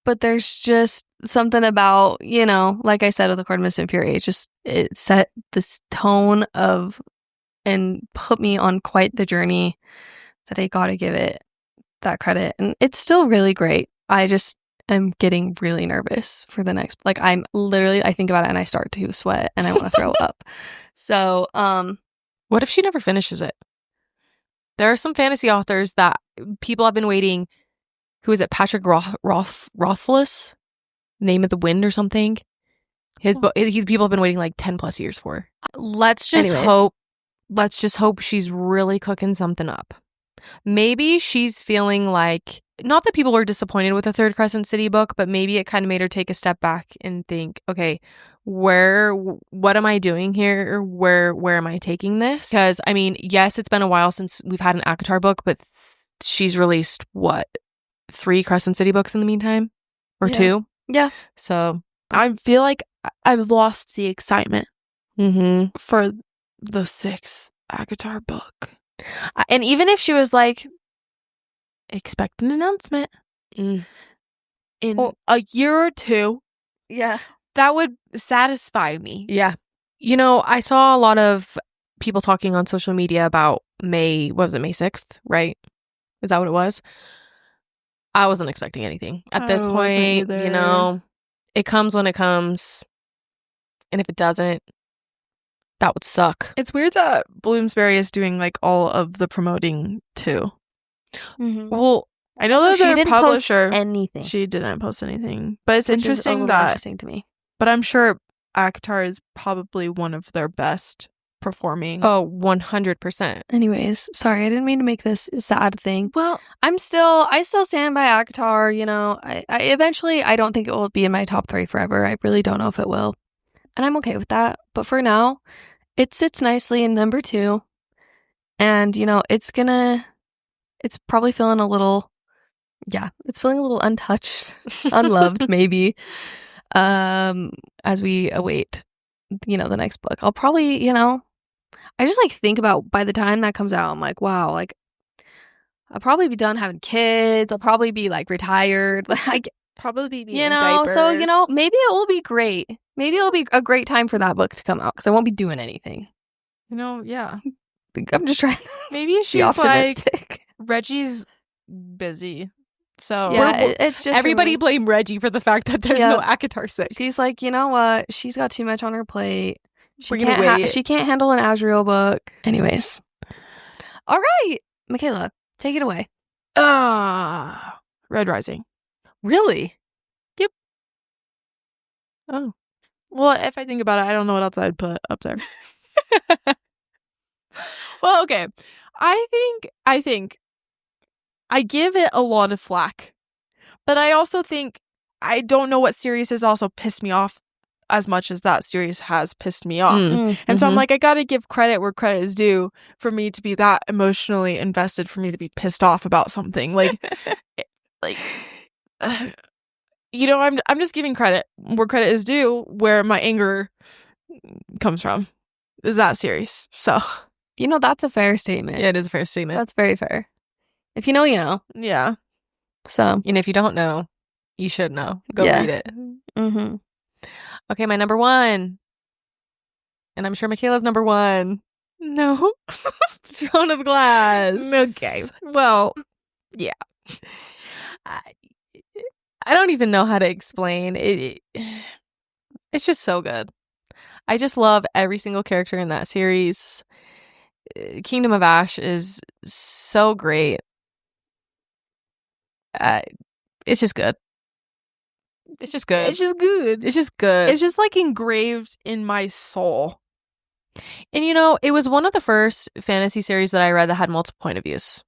But there's just something about, like I said with The Court of Mist and Fury, it set this tone of and put me on quite the journey that I gotta give it that credit. And it's still really great. I just am getting really nervous for the next, like, I think about it and I start to sweat and I want to throw up. So, what if she never finishes it? There are some fantasy authors that people have been waiting. Who is it? Patrick Rothfuss? Name of the Wind or something? His book. People have been waiting like 10 plus years for. Let's just hope she's really cooking something up. Maybe she's feeling like, not that people were disappointed with the Third Crescent City book, but maybe it kind of made her take a step back and think, okay, what am I doing here? Where am I taking this? Because, I mean, yes, it's been a while since we've had an ACOTAR book, but she's released, 3 Crescent City books in the meantime? Or 2? Yeah. So I feel like I've lost the excitement for the 6th ACOTAR book. And even if she was like, expect an announcement in a year or 2, yeah, that would satisfy me. Yeah. I saw a lot of people talking on social media about May 6th, right? Is that what it was? I wasn't expecting anything. At this point, it comes when it comes. And if it doesn't, that would suck. It's weird that Bloomsbury is doing like all of the promoting too. Well, I know that their publisher anything. She didn't post anything, but it's interesting to me. But I'm sure ACOTAR is probably one of their best performing. Oh, 100%. Anyways, sorry, I didn't mean to make this a sad thing. Well, I still stand by ACOTAR. I eventually, I don't think it will be in my top 3 forever. I really don't know if it will, and I'm okay with that. But for now, it sits nicely in number 2, and it's probably feeling a little, it's feeling a little untouched, unloved, maybe. As we await, the next book, I'll probably, I just like think about by the time that comes out, I'm like, wow, like I'll probably be done having kids. I'll probably be like retired, like probably be in diapers. So maybe it will be great. Maybe it'll be a great time for that book to come out because I won't be doing anything. Yeah. I'm just trying. Maybe she's like Reggie's busy. So it's just everybody blame Reggie for the fact that there's no ACOTAR 6. She's like, you know what? She's got too much on her plate. She can't handle an Azrael book. Anyways. All right, Michaela, take it away. Red Rising. Really? Yep. Oh. Well, if I think about it, I don't know what else I'd put up there. Well, okay. I think I give it a lot of flack. But I also think I don't know what series has also pissed me off as much as that series has pissed me off. And so I'm like, I gotta give credit where credit is due for me to be that emotionally invested, for me to be pissed off about something. Like, you know, I'm just giving credit where credit is due, where my anger comes from is that series. So, You know, that's a fair statement. Yeah, it is a fair statement. That's very fair. If you know, you know. yeah. So, And if you don't know, you should know. Go Yeah. read it. mm-hmm. Okay, my number one. And I'm sure Michaela's number one. No. Throne of Glass. Okay. Well, yeah. I don't even know how to explain it. It's just so good. I just love every single character in that series. Kingdom of Ash is so great. It's just good. It's just good. It's just good. It's just good. It's just like engraved in my soul. And you know, it was one of the first fantasy series that I read that had multiple point of views.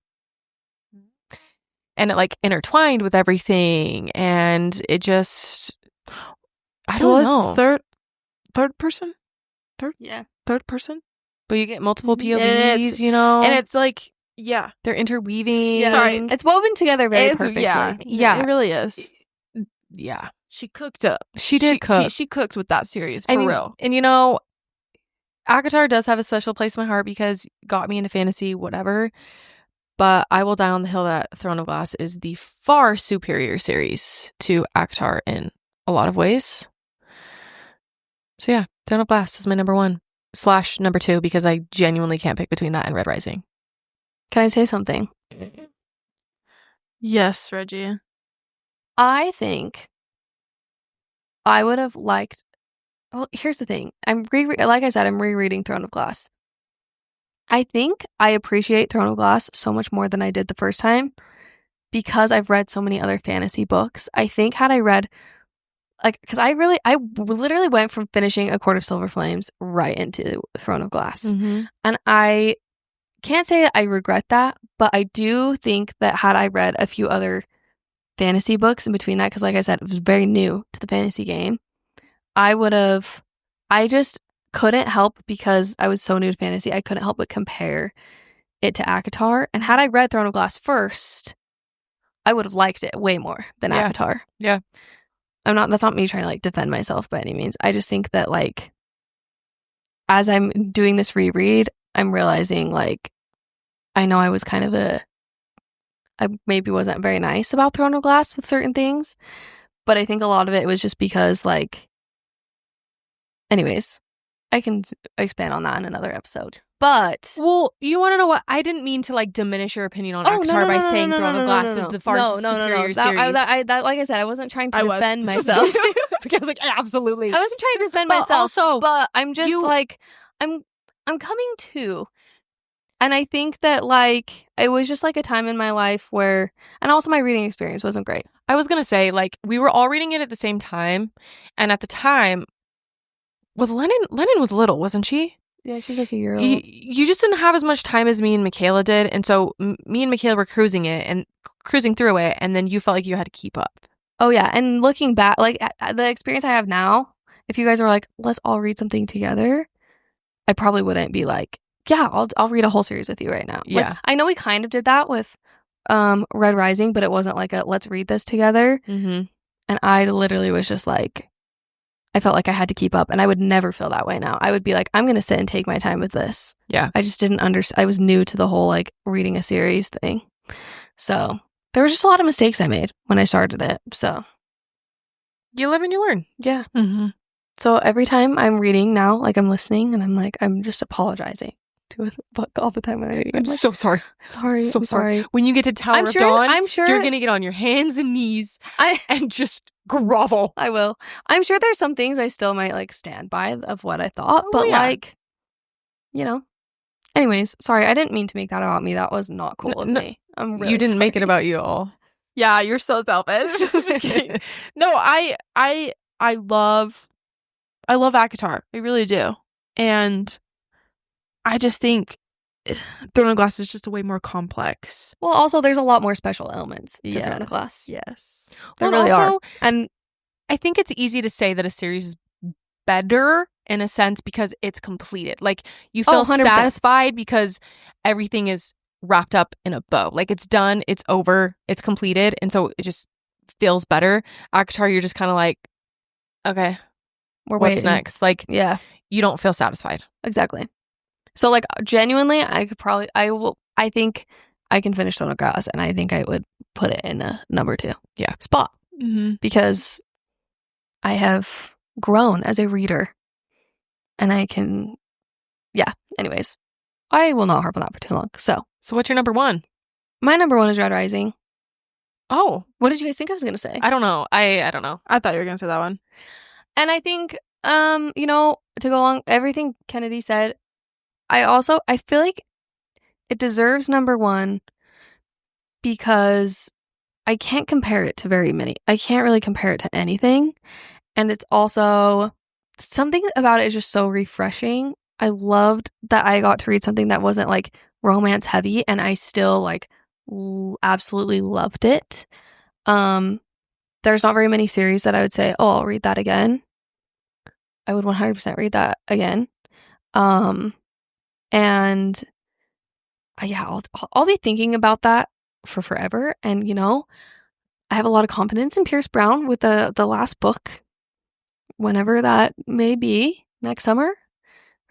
And it like intertwined with everything, and it just I don't know. Third person? Yeah. Third person? But you get multiple And POVs, you know? And it's like, yeah. they're interweaving. Yeah. Sorry. It's woven together very perfectly. Yeah. It really is. Yeah. She cooked up. She did cook. She cooked with that series, for real. And you know, ACOTAR does have a special place in my heart because it got me into fantasy, whatever. But I will die on the hill that Throne of Glass is the far superior series to ACOTAR in a lot of ways. So yeah, Throne of Glass is my number one / number two because I genuinely can't pick between that and Red Rising. Can I say something? Yes, Reggie. I think I would have liked. Well, here's the thing. Like I said, I'm rereading Throne of Glass. I think I appreciate Throne of Glass so much more than I did the first time because I've read so many other fantasy books. I think had I read, because I literally went from finishing A Court of Silver Flames right into Throne of Glass. Mm-hmm. And I can't say that I regret that, but I do think that had I read a few other fantasy books in between that, because like I said, it was very new to the fantasy game, I just couldn't help, because I was so new to fantasy, I couldn't help but compare it to ACOTAR. And had I read Throne of Glass first, I would have liked it way more than ACOTAR. Yeah. That's not me trying to like defend myself by any means. I just think that like as I'm doing this reread, I'm realizing like I know I was kind of I maybe wasn't very nice about Throne of Glass with certain things, but I think a lot of it was just because like anyways, I can expand on that in another episode. But well, you want to know what? I didn't mean to like diminish your opinion on ACOTAR by saying Throne of Glass is the far superior series. That, like I said, I wasn't trying to defend myself. Because like absolutely, I wasn't trying to defend but myself. Also, but I'm just like I'm coming to, and I think that like it was just like a time in my life where, and also my reading experience wasn't great. I was gonna say like we were all reading it at the same time, and at the time, with Lennon was little, wasn't she? Yeah, she's like a year old. You just didn't have as much time as me and Michaela did, and so me and Michaela were cruising through it, and then you felt like you had to keep up. Oh yeah, and looking back, like the experience I have now, if you guys were like, let's all read something together, I probably wouldn't be like, yeah, I'll read a whole series with you right now. Yeah, like, I know we kind of did that with Red Rising, but it wasn't like a let's read this together. Mm-hmm. And I literally was just like, I felt like I had to keep up, and I would never feel that way now. I would be like, I'm going to sit and take my time with this. Yeah. I just didn't understand. I was new to the whole like reading a series thing. So there was just a lot of mistakes I made when I started it. So you live and you learn. Yeah. Mm-hmm. So every time I'm reading now, like I'm listening and I'm like, I'm just apologizing to a book all the time when I'm reading. I'm like, so sorry. I'm sorry. When you get to Tower of Dawn, I'm sure you're going to get on your hands and knees and just grovel. I will. I'm sure there's some things I still might like stand by of what I thought, but yeah. like, you know, Anyways, sorry, I didn't mean to make that about me. That was not cool of me. I'm really you didn't make it sorry. about you at all. Yeah, you're so selfish. Just kidding. No, I love ACOTAR. I really do. And I just think Throne of Glass is just a way more complex. Well, also, there's a lot more special elements to Yeah. Throne of Glass. Yes. There Well, really also, are. And I think it's easy to say that a series is better in a sense because it's completed. Like, you feel 100%. satisfied because everything is wrapped up in a bow. Like, it's done, it's over, it's completed, and so it just feels better. ACOTAR, you're just kind of like, okay, we're what's waiting. next? Like, Yeah, you don't feel satisfied. exactly. So, like, genuinely, I think I can finish Throne of Glass, and I think I would put it in a number 2 spot. Mm-hmm. Because I have grown as a reader. And I can, anyways. I will not harp on that for too long. So what's your number 1? my number 1 is Red Rising. Oh, What did you guys think I was going to say? I don't know. I don't know. I thought you were going to say that one. And I think, to go along everything Kennedy said, I feel like it deserves number 1 because I can't compare it to very many. I can't really compare it to anything. And it's also, something about it is just so refreshing. I loved that I got to read something that wasn't like romance heavy, and I still like absolutely loved it. There's not very many series that I would say, oh, I'll read that again. I would 100% read that again. And I'll be thinking about that for forever. And I have a lot of confidence in Pierce Brown with the last book, whenever that may be, next summer.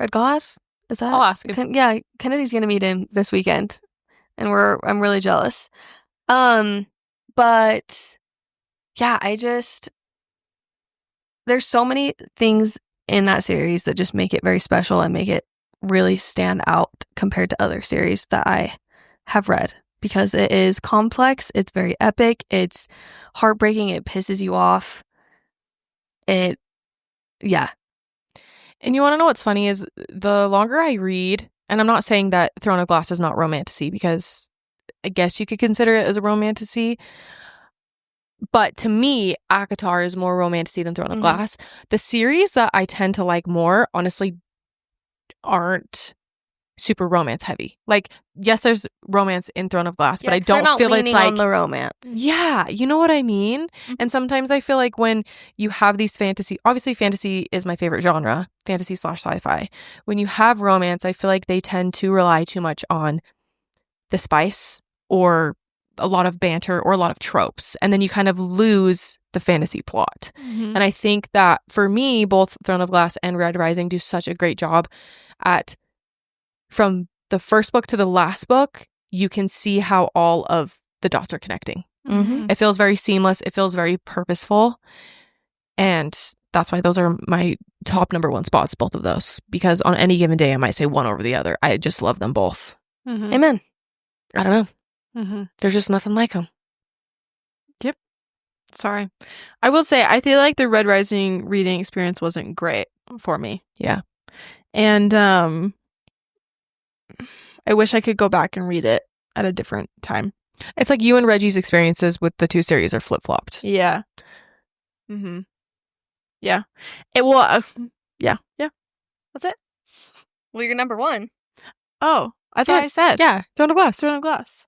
Red God, is that? I'll ask him. Kennedy's gonna meet him this weekend, and I'm really jealous. But yeah, there's so many things in that series that just make it very special and make it really stand out compared to other series that I have read, because it is complex, it's very epic, it's heartbreaking, it pisses you off. And you want to know what's funny is the longer I read, and I'm not saying that Throne of Glass is not romantasy, because I guess you could consider it as a romantasy, but to me, ACOTAR is more romantasy than Throne of Glass. The series that I tend to like more, honestly, aren't super romance heavy. Like, yes, there's romance in Throne of Glass, but I don't feel it's like on the romance. Yeah, you know what I mean? Mm-hmm. And sometimes I feel like when you have these obviously fantasy is my favorite genre, fantasy / sci-fi. When you have romance, I feel like they tend to rely too much on the spice or a lot of banter or a lot of tropes, and then you kind of lose the fantasy plot. And I think that for me, both Throne of Glass and Red Rising do such a great job at, from the first book to the last book, you can see how all of the dots are connecting. It feels very seamless. It feels very purposeful. And that's why those are my top number 1 spots, both of those. Because on any given day, I might say one over the other. I just love them both. Amen. I don't know. There's just nothing like them. Yep. Sorry. I will say, I feel like the Red Rising reading experience wasn't great for me. Yeah. And I wish I could go back and read it at a different time. It's like you and Reggie's experiences with the 2 series are flip-flopped. Yeah. Yeah. Yeah. That's it. Well, you're number 1. Oh, I thought Yeah. I said. Yeah, Throne of Glass. Throne of Glass.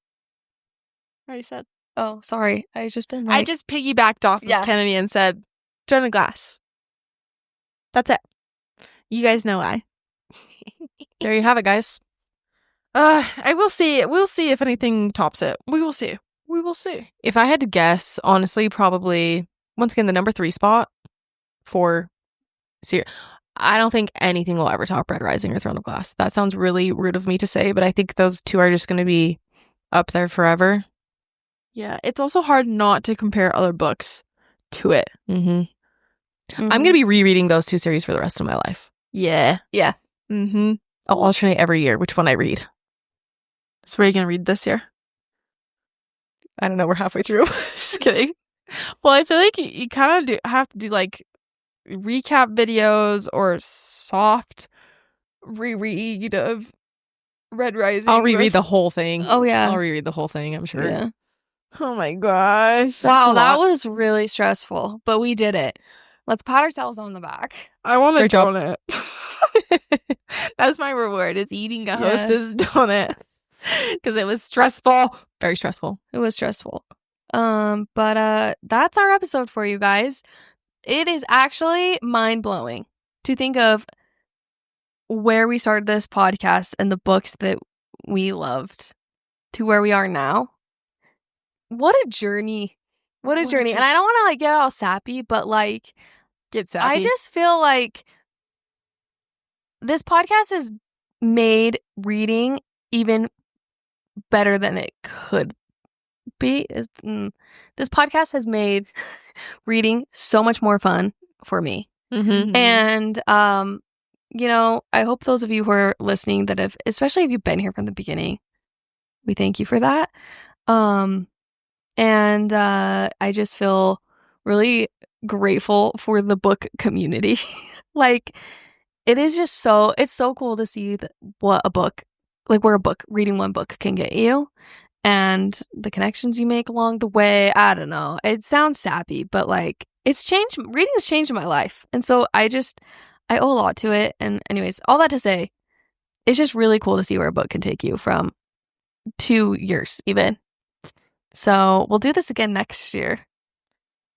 I already said. Oh, sorry. I just been I just piggybacked off Yeah. of Kennedy and said Throne of Glass. That's it. You guys know why. There you have it, guys. I will see. We'll see if anything tops it. We will see. If I had to guess, honestly, probably, once again, the number 3 spot for series. I don't think anything will ever top Red Rising or Throne of Glass. That sounds really rude of me to say, but I think those 2 are just going to be up there forever. Yeah, it's also hard not to compare other books to it. I'm going to be rereading those 2 series for the rest of my life. Yeah. Yeah. Mm-hmm. I'll alternate every year which one I read. So what are you going to read this year? I don't know. We're halfway through. Just kidding. Well, I feel like you kind of have to do like recap videos or soft reread of Red Rising. I'll reread the whole thing. Oh, yeah. I'll reread the whole thing, I'm sure. Yeah. Oh my gosh. Wow, that was really stressful, but we did it. Let's pat ourselves on the back. I want a Great job. donut. That's my reward, is eating a Yeah. Hostess donut. Because it was stressful. Very stressful. It was stressful. But that's our episode for you guys. It is actually mind-blowing to think of where we started this podcast and the books that we loved to where we are now. What a journey. What a journey. And I don't want to like get all sappy, but like Get sappy. I just feel like this podcast has made reading even better than it could be. This podcast has made reading so much more fun for me. Mm-hmm. And you know, I hope those of you who are listening that have, especially if you've been here from the beginning, we thank you for that. And I just feel really grateful for the book community. Like, it is just so, it's so cool to see what a book, like where a book, reading one book can get you and the connections you make along the way. I don't know. It sounds sappy, but like it's changed, reading has changed my life. And so I owe a lot to it. And anyways, all that to say, it's just really cool to see where a book can take you from 2 years even. So we'll do this again next year.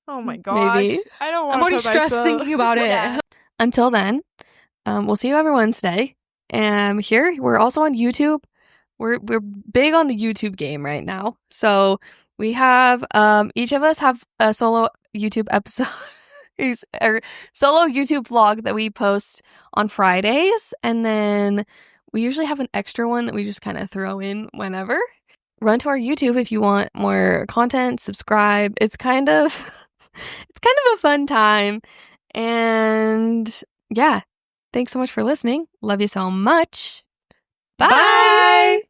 Oh my gosh. Maybe. I don't want I'm already stressed thinking about it. Yeah. Until then, we'll see you every Wednesday. And here, we're also on YouTube. We're big on the YouTube game right now. So we have, each of us have a solo YouTube episode, or solo YouTube vlog that we post on Fridays. And then we usually have an extra one that we just kind of throw in whenever. Run to our YouTube if you want more content, subscribe. It's kind of a fun time. And yeah, thanks so much for listening. Love you so much. Bye. Bye.